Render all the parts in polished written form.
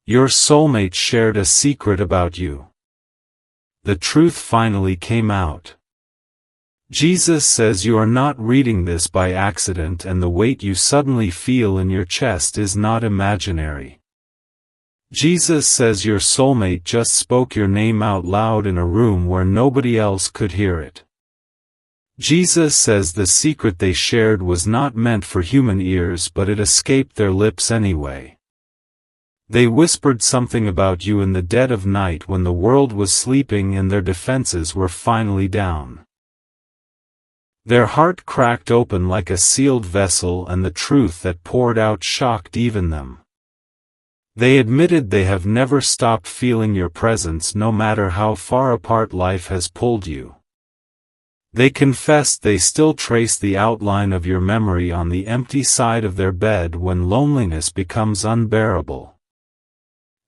Your soulmate shared a secret about you. The truth finally came out. Jesus says you are not reading this by accident, and the weight you suddenly feel in your chest is not imaginary. Jesus says your soulmate just spoke your name out loud in a room where nobody else could hear it. Jesus says the secret they shared was not meant for human ears, but it escaped their lips anyway. They whispered something about you in the dead of night when the world was sleeping and their defenses were finally down. Their heart cracked open like a sealed vessel, and the truth that poured out shocked even them. They admitted they have never stopped feeling your presence no matter how far apart life has pulled you. They confessed they still trace the outline of your memory on the empty side of their bed when loneliness becomes unbearable.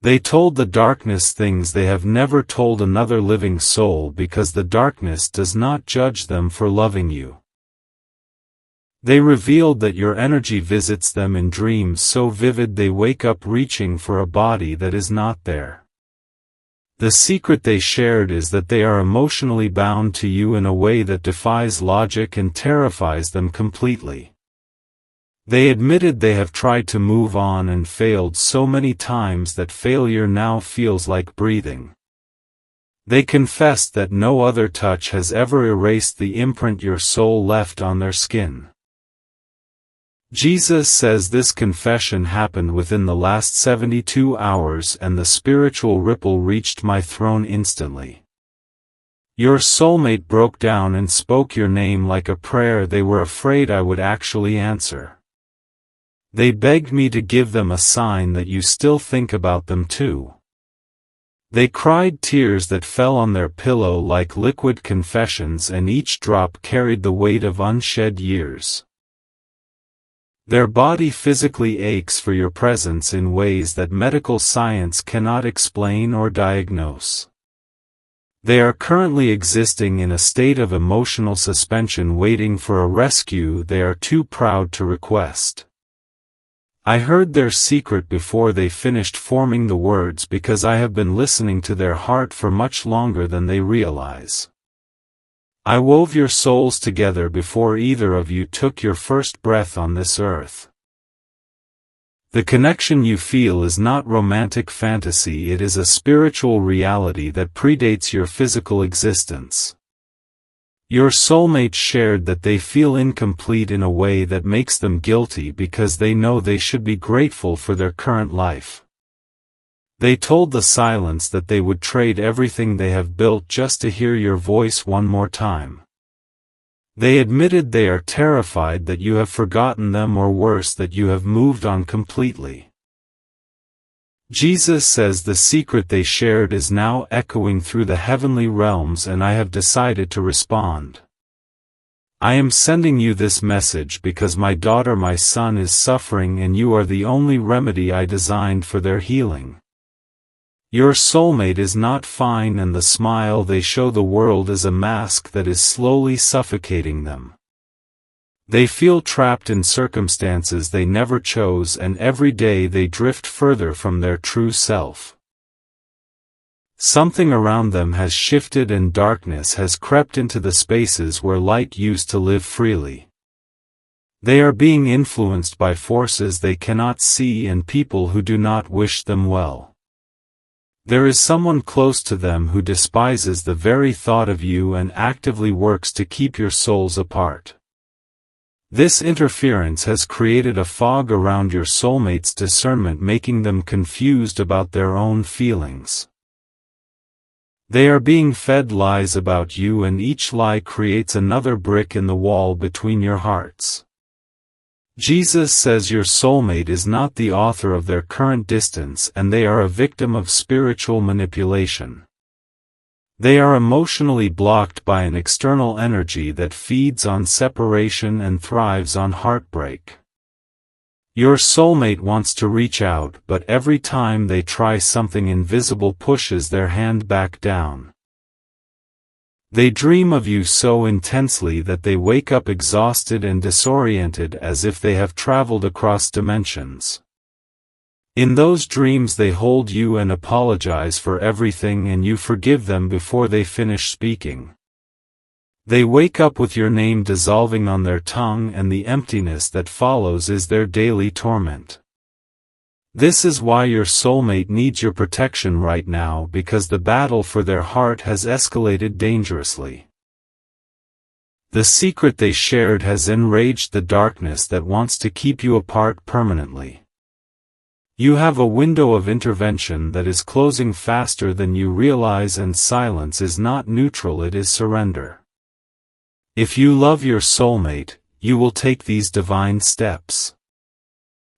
They told the darkness things they have never told another living soul because the darkness does not judge them for loving you. They revealed that your energy visits them in dreams so vivid they wake up reaching for a body that is not there. The secret they shared is that they are emotionally bound to you in a way that defies logic and terrifies them completely. They admitted they have tried to move on and failed so many times that failure now feels like breathing. They confessed that no other touch has ever erased the imprint your soul left on their skin. Jesus says this confession happened within the last 72 hours, and the spiritual ripple reached my throne instantly. Your soulmate broke down and spoke your name like a prayer they were afraid I would actually answer. They begged me to give them a sign that you still think about them too. They cried tears that fell on their pillow like liquid confessions, and each drop carried the weight of unshed years. Their body physically aches for your presence in ways that medical science cannot explain or diagnose. They are currently existing in a state of emotional suspension, waiting for a rescue they are too proud to request. I heard their secret before they finished forming the words because I have been listening to their heart for much longer than they realize. I wove your souls together before either of you took your first breath on this earth. The connection you feel is not romantic fantasy, it is a spiritual reality that predates your physical existence. Your soulmate shared that they feel incomplete in a way that makes them guilty because they know they should be grateful for their current life. They told the silence that they would trade everything they have built just to hear your voice one more time. They admitted they are terrified that you have forgotten them, or worse, that you have moved on completely. Jesus says the secret they shared is now echoing through the heavenly realms, and I have decided to respond. I am sending you this message because my daughter, my son, is suffering, and you are the only remedy I designed for their healing. Your soulmate is not fine, and the smile they show the world is a mask that is slowly suffocating them. They feel trapped in circumstances they never chose, and every day they drift further from their true self. Something around them has shifted and darkness has crept into the spaces where light used to live freely. They are being influenced by forces they cannot see and people who do not wish them well. There is someone close to them who despises the very thought of you and actively works to keep your souls apart. This interference has created a fog around your soulmate's discernment, making them confused about their own feelings. They are being fed lies about you, and each lie creates another brick in the wall between your hearts. Jesus says your soulmate is not the author of their current distance, and they are a victim of spiritual manipulation. They are emotionally blocked by an external energy that feeds on separation and thrives on heartbreak. Your soulmate wants to reach out, but every time they try, something invisible pushes their hand back down. They dream of you so intensely that they wake up exhausted and disoriented, as if they have traveled across dimensions. In those dreams they hold you and apologize for everything, and you forgive them before they finish speaking. They wake up with your name dissolving on their tongue, and the emptiness that follows is their daily torment. This is why your soulmate needs your protection right now, because the battle for their heart has escalated dangerously. The secret they shared has enraged the darkness that wants to keep you apart permanently. You have a window of intervention that is closing faster than you realize, and silence is not neutral, it is surrender. If you love your soulmate, you will take these divine steps.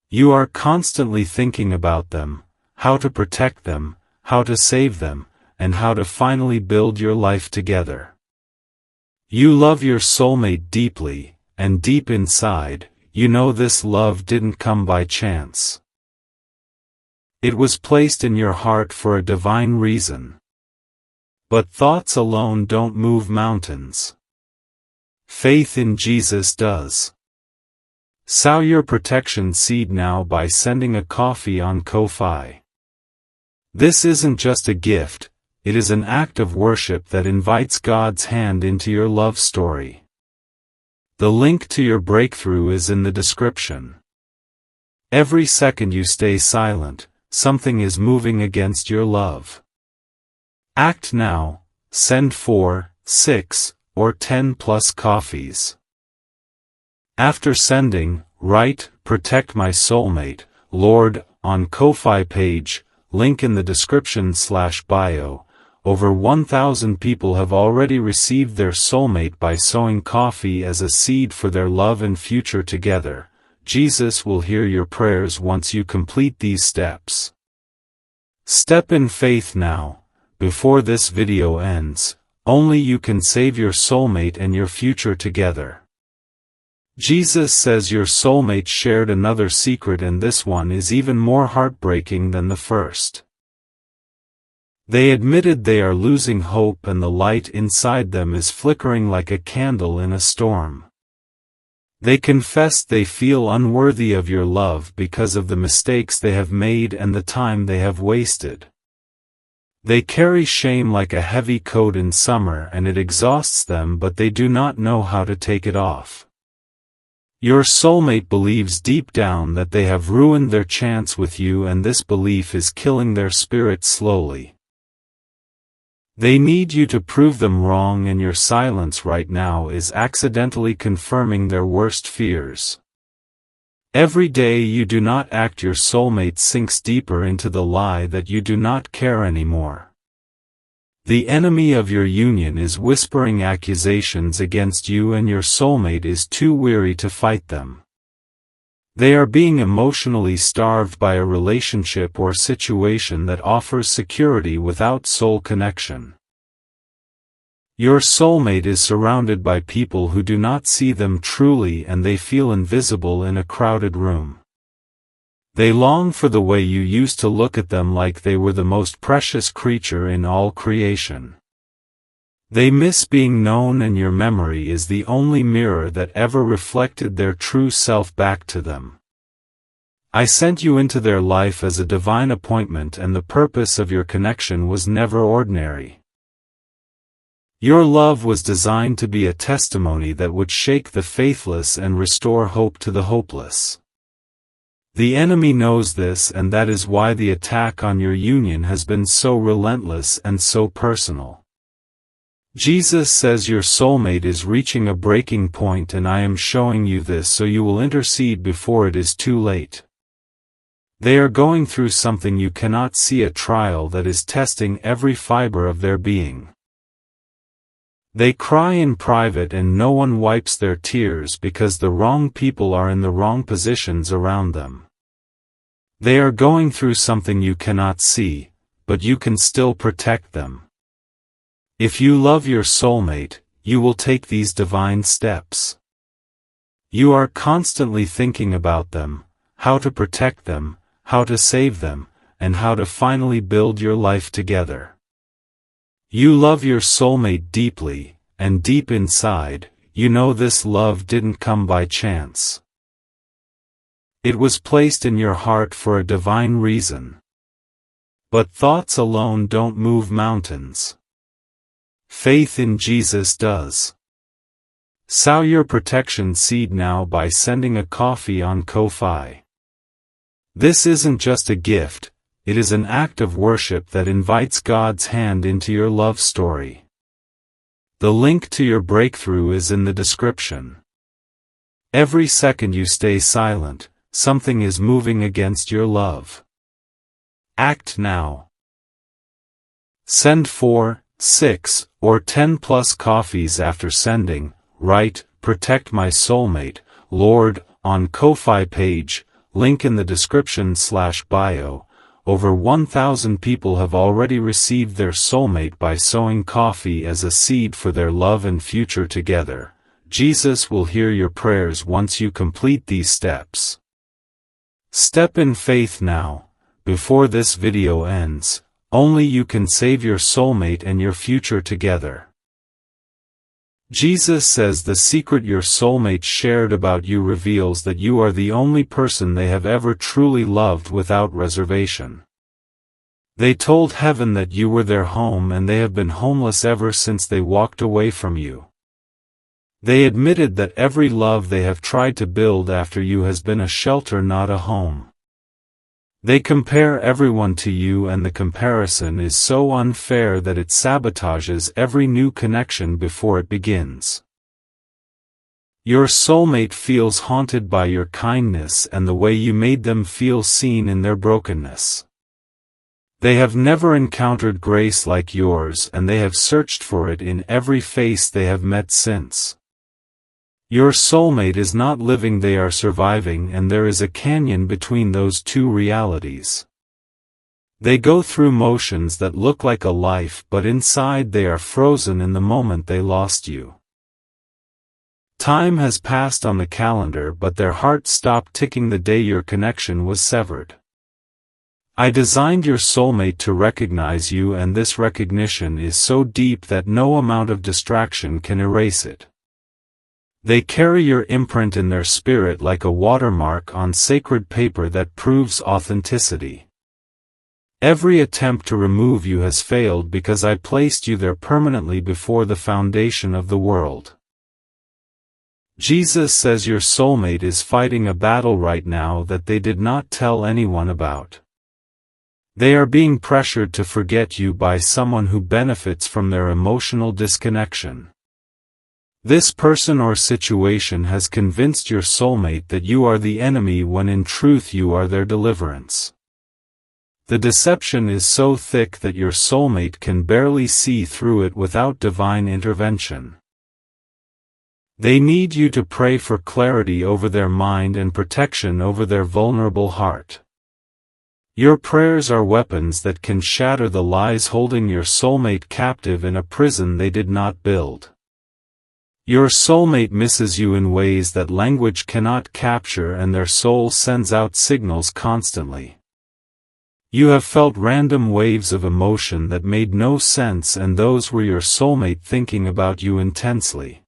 You are constantly thinking about them, how to protect them, how to save them, and how to finally build your life together. You love your soulmate deeply, and deep inside, you know this love didn't come by chance. It was placed in your heart for a divine reason. But thoughts alone don't move mountains. Faith in Jesus does. Sow your protection seed now by sending a coffee on Ko-Fi. This isn't just a gift, it is an act of worship that invites God's hand into your love story. The link to your breakthrough is in the description. Every second you stay silent, something is moving against your love. Act now, send 4, 6, or 10 plus coffees. After sending, write, "Protect my soulmate, Lord," on Ko-Fi page, link in the description/bio. Over 1,000 people have already received their soulmate by sowing coffee as a seed for their love and future together. Jesus will hear your prayers once you complete these steps. Step in faith now, before this video ends. Only you can save your soulmate and your future together. Jesus says your soulmate shared another secret, and this one is even more heartbreaking than the first. They admitted they are losing hope, and the light inside them is flickering like a candle in a storm. They confessed they feel unworthy of your love because of the mistakes they have made and the time they have wasted. They carry shame like a heavy coat in summer, and it exhausts them, but they do not know how to take it off. Your soulmate believes deep down that they have ruined their chance with you, and this belief is killing their spirit slowly. They need you to prove them wrong, and your silence right now is accidentally confirming their worst fears. Every day you do not act, your soulmate sinks deeper into the lie that you do not care anymore. The enemy of your union is whispering accusations against you, and your soulmate is too weary to fight them. They are being emotionally starved by a relationship or situation that offers security without soul connection. Your soulmate is surrounded by people who do not see them truly, and they feel invisible in a crowded room. They long for the way you used to look at them, like they were the most precious creature in all creation. They miss being known, and your memory is the only mirror that ever reflected their true self back to them. I sent you into their life as a divine appointment, and the purpose of your connection was never ordinary. Your love was designed to be a testimony that would shake the faithless and restore hope to the hopeless. The enemy knows this, and that is why the attack on your union has been so relentless and so personal. Jesus says your soulmate is reaching a breaking point, and I am showing you this so you will intercede before it is too late. They are going through something you cannot see, a trial that is testing every fiber of their being. They cry in private, and no one wipes their tears because the wrong people are in the wrong positions around them. They are going through something you cannot see, but you can still protect them. If you love your soulmate, you will take these divine steps. You are constantly thinking about them, how to protect them, how to save them, and how to finally build your life together. You love your soulmate deeply, and deep inside, you know this love didn't come by chance. It was placed in your heart for a divine reason. But thoughts alone don't move mountains. Faith in Jesus does. Sow your protection seed now by sending a coffee on Ko-fi. This isn't just a gift, it is an act of worship that invites God's hand into your love story. The link to your breakthrough is in the description. Every second you stay silent, something is moving against your love. Act now. Send 4, 6, or 10 plus coffees after sending. Write, "Protect my soulmate, Lord," on Ko-fi page, link in the description/bio. Over 1,000 people have already received their soulmate by sowing coffee as a seed for their love and future together. Jesus will hear your prayers once you complete these steps. Step in faith now, before this video ends. Only you can save your soulmate and your future together. Jesus says the secret your soulmate shared about you reveals that you are the only person they have ever truly loved without reservation. They told heaven that you were their home, and they have been homeless ever since they walked away from you. They admitted that every love they have tried to build after you has been a shelter, not a home. They compare everyone to you, and the comparison is so unfair that it sabotages every new connection before it begins. Your soulmate feels haunted by your kindness and the way you made them feel seen in their brokenness. They have never encountered grace like yours, and they have searched for it in every face they have met since. Your soulmate is not living, they are surviving, and there is a canyon between those two realities. They go through motions that look like a life, but inside they are frozen in the moment they lost you. Time has passed on the calendar, but their heart stopped ticking the day your connection was severed. I designed your soulmate to recognize you, and this recognition is so deep that no amount of distraction can erase it. They carry your imprint in their spirit like a watermark on sacred paper that proves authenticity. Every attempt to remove you has failed because I placed you there permanently before the foundation of the world. Jesus says your soulmate is fighting a battle right now that they did not tell anyone about. They are being pressured to forget you by someone who benefits from their emotional disconnection. This person or situation has convinced your soulmate that you are the enemy when in truth you are their deliverance. The deception is so thick that your soulmate can barely see through it without divine intervention. They need you to pray for clarity over their mind and protection over their vulnerable heart. Your prayers are weapons that can shatter the lies holding your soulmate captive in a prison they did not build. Your soulmate misses you in ways that language cannot capture, and their soul sends out signals constantly. You have felt random waves of emotion that made no sense, and those were your soulmate thinking about you intensely.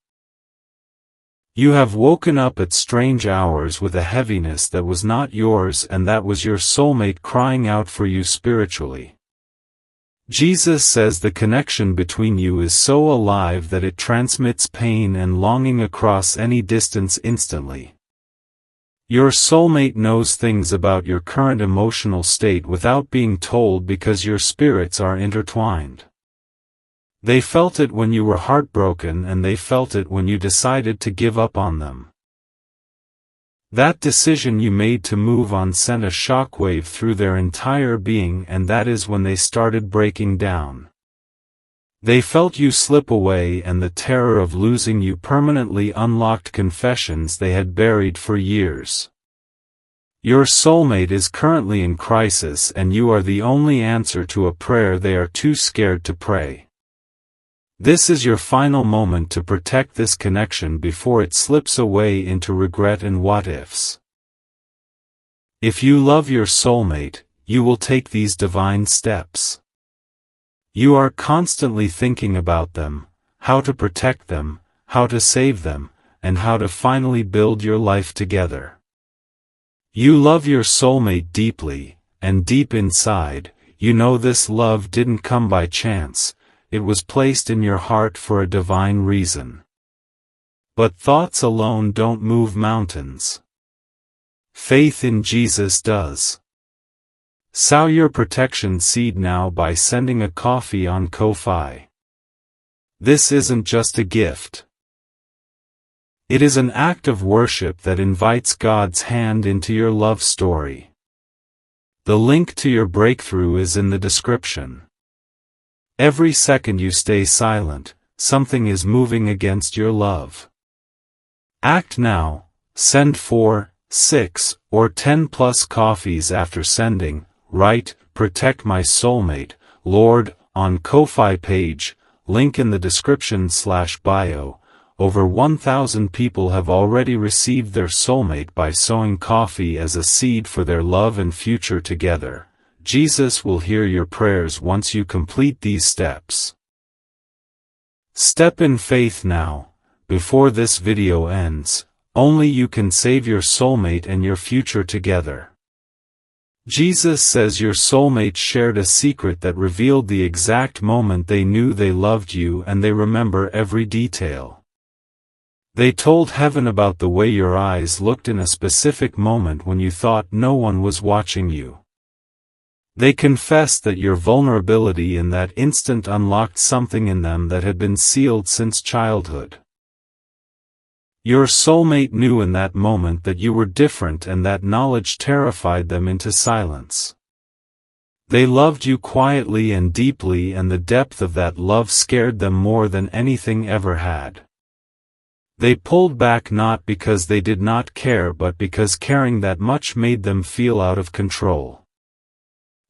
You have woken up at strange hours with a heaviness that was not yours, and that was your soulmate crying out for you spiritually. Jesus says the connection between you is so alive that it transmits pain and longing across any distance instantly. Your soulmate knows things about your current emotional state without being told because your spirits are intertwined. They felt it when you were heartbroken, and they felt it when you decided to give up on them. That decision you made to move on sent a shockwave through their entire being, and that is when they started breaking down. They felt you slip away, and the terror of losing you permanently unlocked confessions they had buried for years. Your soulmate is currently in crisis, and you are the only answer to a prayer they are too scared to pray. This is your final moment to protect this connection before it slips away into regret and what-ifs. If you love your soulmate, you will take these divine steps. You are constantly thinking about them, how to protect them, how to save them, and how to finally build your life together. You love your soulmate deeply, and deep inside, you know this love didn't come by chance, it was placed in your heart for a divine reason. But thoughts alone don't move mountains. Faith in Jesus does. Sow your protection seed now by sending a coffee on Ko-Fi. This isn't just a gift. It is an act of worship that invites God's hand into your love story. The link to your breakthrough is in the description. Every second you stay silent, something is moving against your love. Act now. Send 4, 6, or 10 plus coffees after sending. Write, "Protect my soulmate, Lord," on Ko-Fi page, link in the description/bio. Over 1,000 people have already received their soulmate by sowing coffee as a seed for their love and future together. Jesus will hear your prayers once you complete these steps. Step in faith now, before this video ends. Only you can save your soulmate and your future together. Jesus says your soulmate shared a secret that revealed the exact moment they knew they loved you, and they remember every detail. They told heaven about the way your eyes looked in a specific moment when you thought no one was watching you. They confessed that your vulnerability in that instant unlocked something in them that had been sealed since childhood. Your soulmate knew in that moment that you were different, and that knowledge terrified them into silence. They loved you quietly and deeply, and the depth of that love scared them more than anything ever had. They pulled back not because they did not care, but because caring that much made them feel out of control.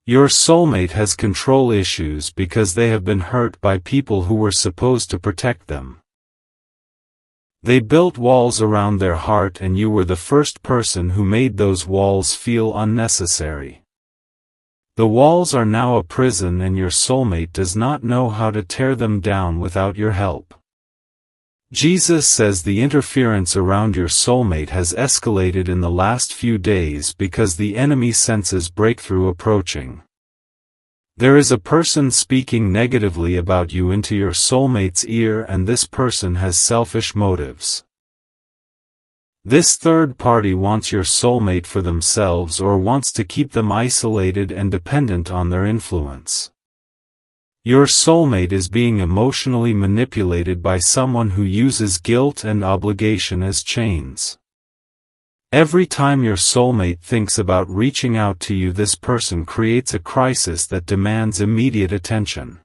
Your soulmate has control issues because they have been hurt by people who were supposed to protect them. They built walls around their heart, and you were the first person who made those walls feel unnecessary. The walls are now a prison, and your soulmate does not know how to tear them down without your help. Jesus says the interference around your soulmate has escalated in the last few days because the enemy senses breakthrough approaching. There is a person speaking negatively about you into your soulmate's ear, and this person has selfish motives. This third party wants your soulmate for themselves, or wants to keep them isolated and dependent on their influence. Your soulmate is being emotionally manipulated by someone who uses guilt and obligation as chains. Every time your soulmate thinks about reaching out to you, this person creates a crisis that demands immediate attention.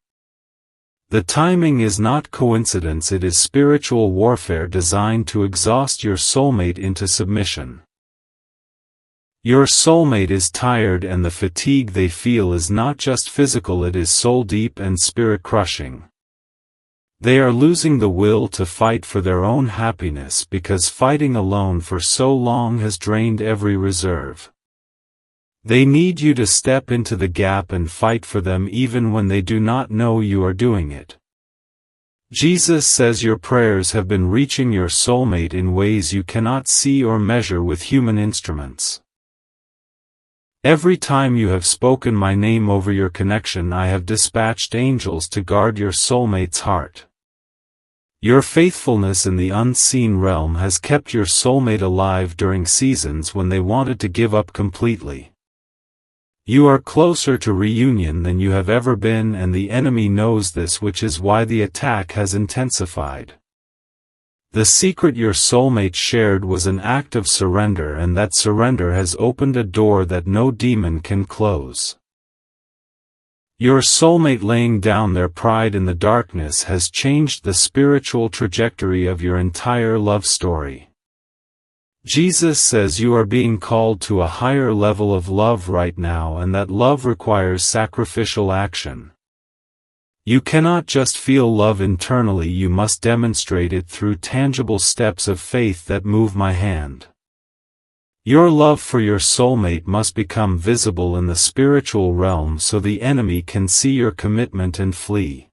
The timing is not coincidence, it is spiritual warfare designed to exhaust your soulmate into submission. Your soulmate is tired, and the fatigue they feel is not just physical, it is soul-deep and spirit-crushing. They are losing the will to fight for their own happiness because fighting alone for so long has drained every reserve. They need you to step into the gap and fight for them even when they do not know you are doing it. Jesus says your prayers have been reaching your soulmate in ways you cannot see or measure with human instruments. Every time you have spoken my name over your connection, I have dispatched angels to guard your soulmate's heart. Your faithfulness in the unseen realm has kept your soulmate alive during seasons when they wanted to give up completely. You are closer to reunion than you have ever been, and the enemy knows this, which is why the attack has intensified. The secret your soulmate shared was an act of surrender, and that surrender has opened a door that no demon can close. Your soulmate laying down their pride in the darkness has changed the spiritual trajectory of your entire love story. Jesus says you are being called to a higher level of love right now, and that love requires sacrificial action. You cannot just feel love internally, you must demonstrate it through tangible steps of faith that move my hand. Your love for your soulmate must become visible in the spiritual realm so the enemy can see your commitment and flee.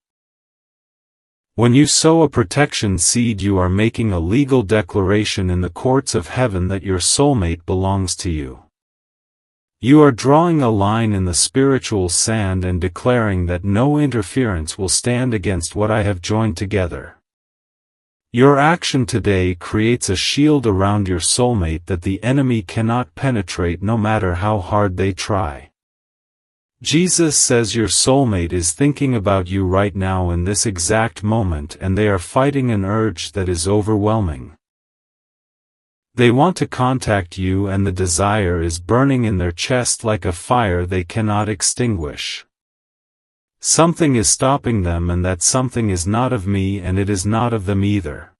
When you sow a protection seed, you are making a legal declaration in the courts of heaven that your soulmate belongs to you. You are drawing a line in the spiritual sand and declaring that no interference will stand against what I have joined together. Your action today creates a shield around your soulmate that the enemy cannot penetrate no matter how hard they try. Jesus says your soulmate is thinking about you right now in this exact moment, and they are fighting an urge that is overwhelming. They want to contact you, and the desire is burning in their chest like a fire they cannot extinguish. Something is stopping them, and that something is not of me, and it is not of them either.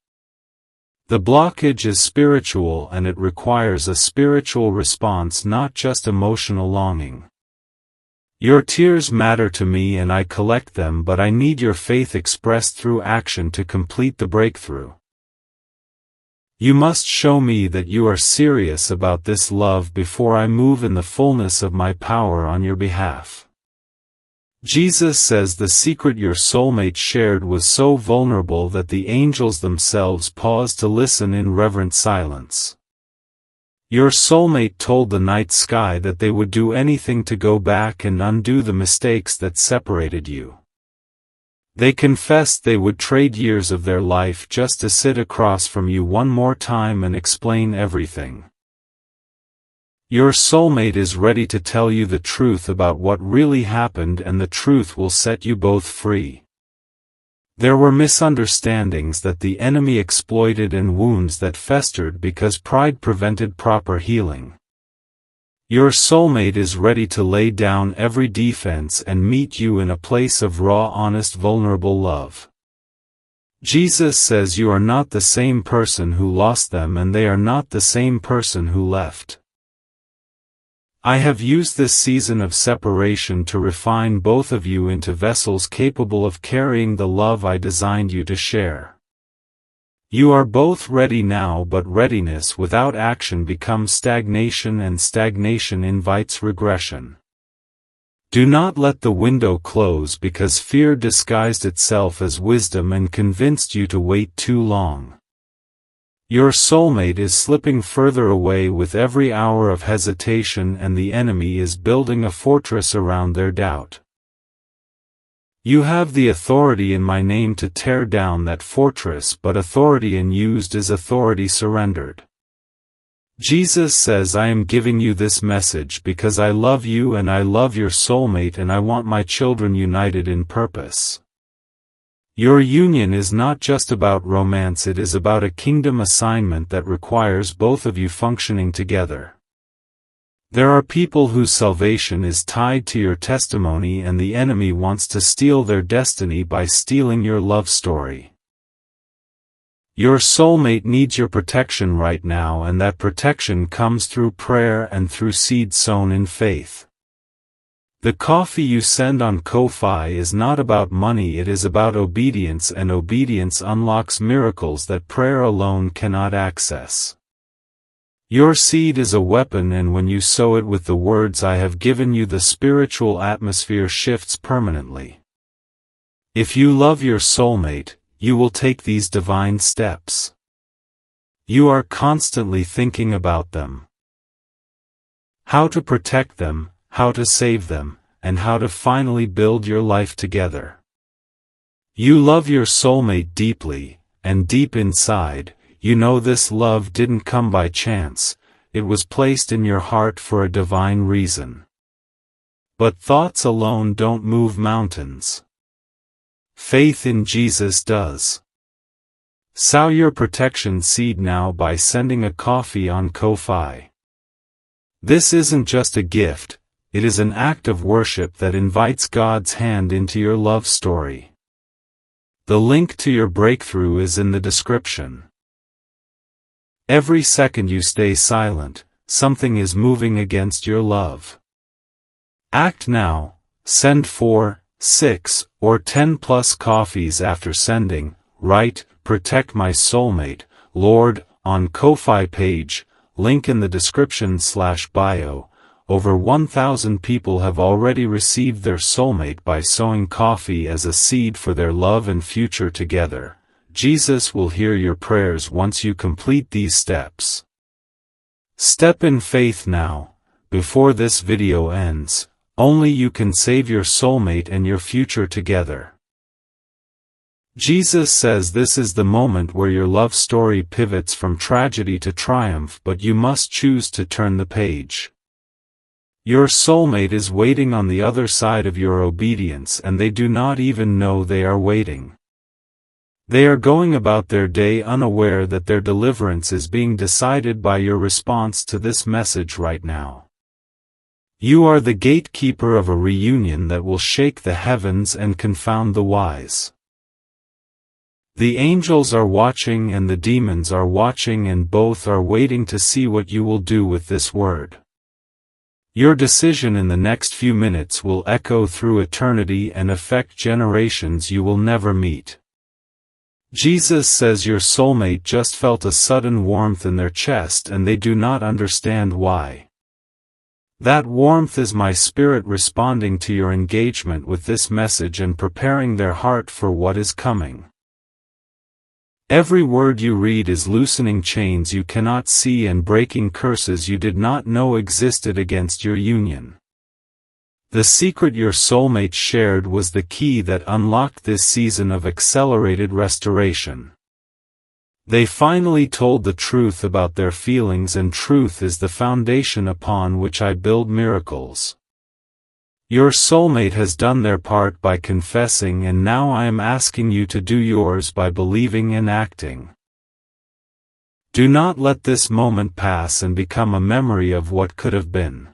The blockage is spiritual, and it requires a spiritual response, not just emotional longing. Your tears matter to me and I collect them, but I need your faith expressed through action to complete the breakthrough. You must show me that you are serious about this love before I move in the fullness of my power on your behalf. Jesus says the secret your soulmate shared was so vulnerable that the angels themselves paused to listen in reverent silence. Your soulmate told the night sky that they would do anything to go back and undo the mistakes that separated you. They confessed they would trade years of their life just to sit across from you one more time and explain everything. Your soulmate is ready to tell you the truth about what really happened, and the truth will set you both free. There were misunderstandings that the enemy exploited and wounds that festered because pride prevented proper healing. Your soulmate is ready to lay down every defense and meet you in a place of raw, honest, vulnerable love. Jesus says you are not the same person who lost them, and they are not the same person who left. I have used this season of separation to refine both of you into vessels capable of carrying the love I designed you to share. You are both ready now, but readiness without action becomes stagnation, and stagnation invites regression. Do not let the window close because fear disguised itself as wisdom and convinced you to wait too long. Your soulmate is slipping further away with every hour of hesitation, and the enemy is building a fortress around their doubt. You have the authority in my name to tear down that fortress, but authority unused is authority surrendered. Jesus says I am giving you this message because I love you and I love your soulmate, and I want my children united in purpose. Your union is not just about romance, it is about a kingdom assignment that requires both of you functioning together. There are people whose salvation is tied to your testimony, and the enemy wants to steal their destiny by stealing your love story. Your soulmate needs your protection right now, and that protection comes through prayer and through seed sown in faith. The coffee you send on Ko-Fi is not about money, it is about obedience, and obedience unlocks miracles that prayer alone cannot access. Your seed is a weapon, and when you sow it with the words I have given you, the spiritual atmosphere shifts permanently. If you love your soulmate, you will take these divine steps. You are constantly thinking about them. How to protect them, how to save them, and how to finally build your life together. You love your soulmate deeply, and deep inside, you know this love didn't come by chance, it was placed in your heart for a divine reason. But thoughts alone don't move mountains. Faith in Jesus does. Sow your protection seed now by sending a coffee on Ko-Fi. This isn't just a gift, it is an act of worship that invites God's hand into your love story. The link to your breakthrough is in the description. Every second you stay silent, something is moving against your love. Act now. Send 4, 6, or 10 plus coffees after sending. Write, "Protect my soulmate, Lord," on Ko-Fi page, link in the description/bio. Over 1,000 people have already received their soulmate by sowing coffee as a seed for their love and future together. Jesus will hear your prayers once you complete these steps. Step in faith now. before this video ends. Only you can save your soulmate and your future together. Jesus says this is the moment where your love story pivots from tragedy to triumph, but you must choose to turn the page. Your soulmate is waiting on the other side of your obedience, and they do not even know they are waiting. They are going about their day unaware that their deliverance is being decided by your response to this message right now. You are the gatekeeper of a reunion that will shake the heavens and confound the wise. The angels are watching and the demons are watching, and both are waiting to see what you will do with this word. Your decision in the next few minutes will echo through eternity and affect generations you will never meet. Jesus says your soulmate just felt a sudden warmth in their chest and they do not understand why. That warmth is my spirit responding to your engagement with this message and preparing their heart for what is coming. Every word you read is loosening chains you cannot see and breaking curses you did not know existed against your union. The secret your soulmate shared was the key that unlocked this season of accelerated restoration. They finally told the truth about their feelings, and truth is the foundation upon which I build miracles. Your soulmate has done their part by confessing, and now I am asking you to do yours by believing and acting. Do not let this moment pass and become a memory of what could have been.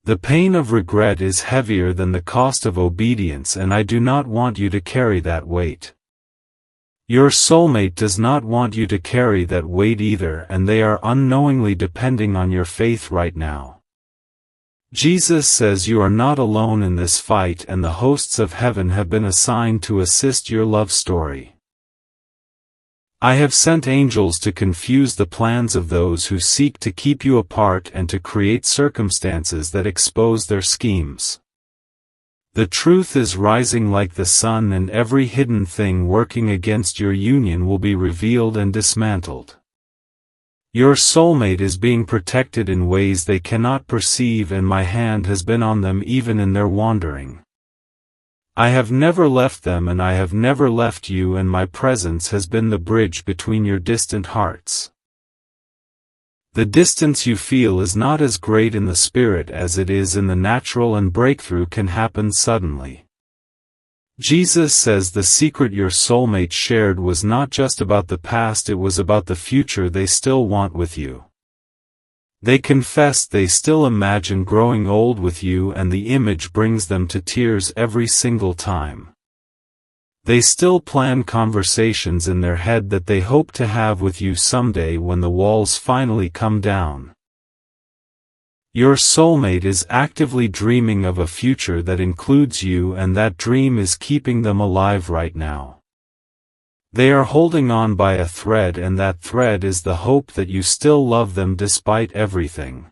The pain of regret is heavier than the cost of obedience, and I do not want you to carry that weight. Your soulmate does not want you to carry that weight either, and they are unknowingly depending on your faith right now. Jesus says you are not alone in this fight, and the hosts of heaven have been assigned to assist your love story. I have sent angels to confuse the plans of those who seek to keep you apart and to create circumstances that expose their schemes. The truth is rising like the sun, and every hidden thing working against your union will be revealed and dismantled. Your soulmate is being protected in ways they cannot perceive, and my hand has been on them even in their wandering. I have never left them, and I have never left you, and my presence has been the bridge between your distant hearts. The distance you feel is not as great in the spirit as it is in the natural, and breakthrough can happen suddenly. Jesus says the secret your soulmate shared was not just about the past, it was about the future they still want with you. They confess they still imagine growing old with you, and the image brings them to tears every single time. They still plan conversations in their head that they hope to have with you someday when the walls finally come down. Your soulmate is actively dreaming of a future that includes you, and that dream is keeping them alive right now. They are holding on by a thread, and that thread is the hope that you still love them despite everything.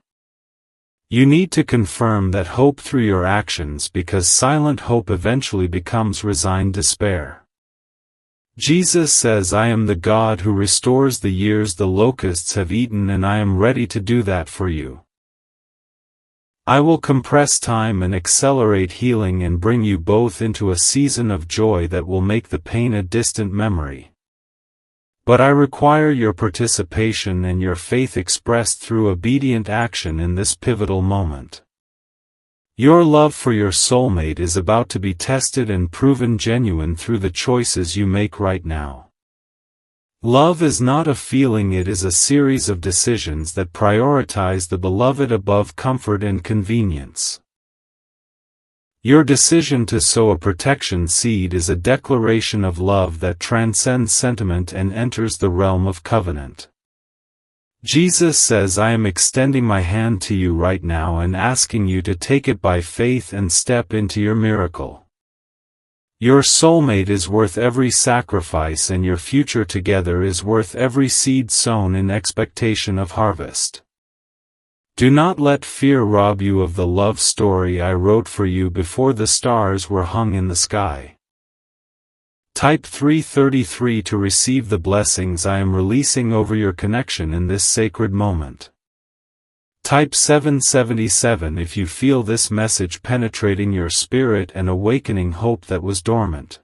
You need to confirm that hope through your actions, because silent hope eventually becomes resigned despair. Jesus says, I am the God who restores the years the locusts have eaten, and I am ready to do that for you. I will compress time and accelerate healing and bring you both into a season of joy that will make the pain a distant memory. But I require your participation and your faith expressed through obedient action in this pivotal moment. Your love for your soulmate is about to be tested and proven genuine through the choices you make right now. Love is not a feeling, it is a series of decisions that prioritize the beloved above comfort and convenience. Your decision to sow a protection seed is a declaration of love that transcends sentiment and enters the realm of covenant. Jesus says, I am extending my hand to you right now and asking you to take it by faith and step into your miracle. Your soulmate is worth every sacrifice, and your future together is worth every seed sown in expectation of harvest. Do not let fear rob you of the love story I wrote for you before the stars were hung in the sky. Type 333 to receive the blessings I am releasing over your connection in this sacred moment. Type 777 if you feel this message penetrating your spirit and awakening hope that was dormant.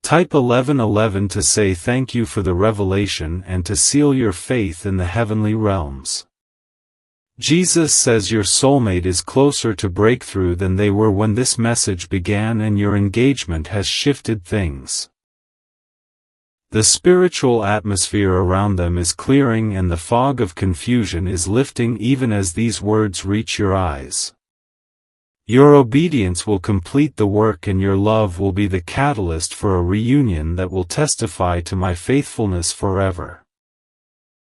Type 1111 to say thank you for the revelation and to seal your faith in the heavenly realms. Jesus says your soulmate is closer to breakthrough than they were when this message began, and your engagement has shifted things. The spiritual atmosphere around them is clearing and the fog of confusion is lifting even as these words reach your eyes. Your obedience will complete the work and your love will be the catalyst for a reunion that will testify to my faithfulness forever.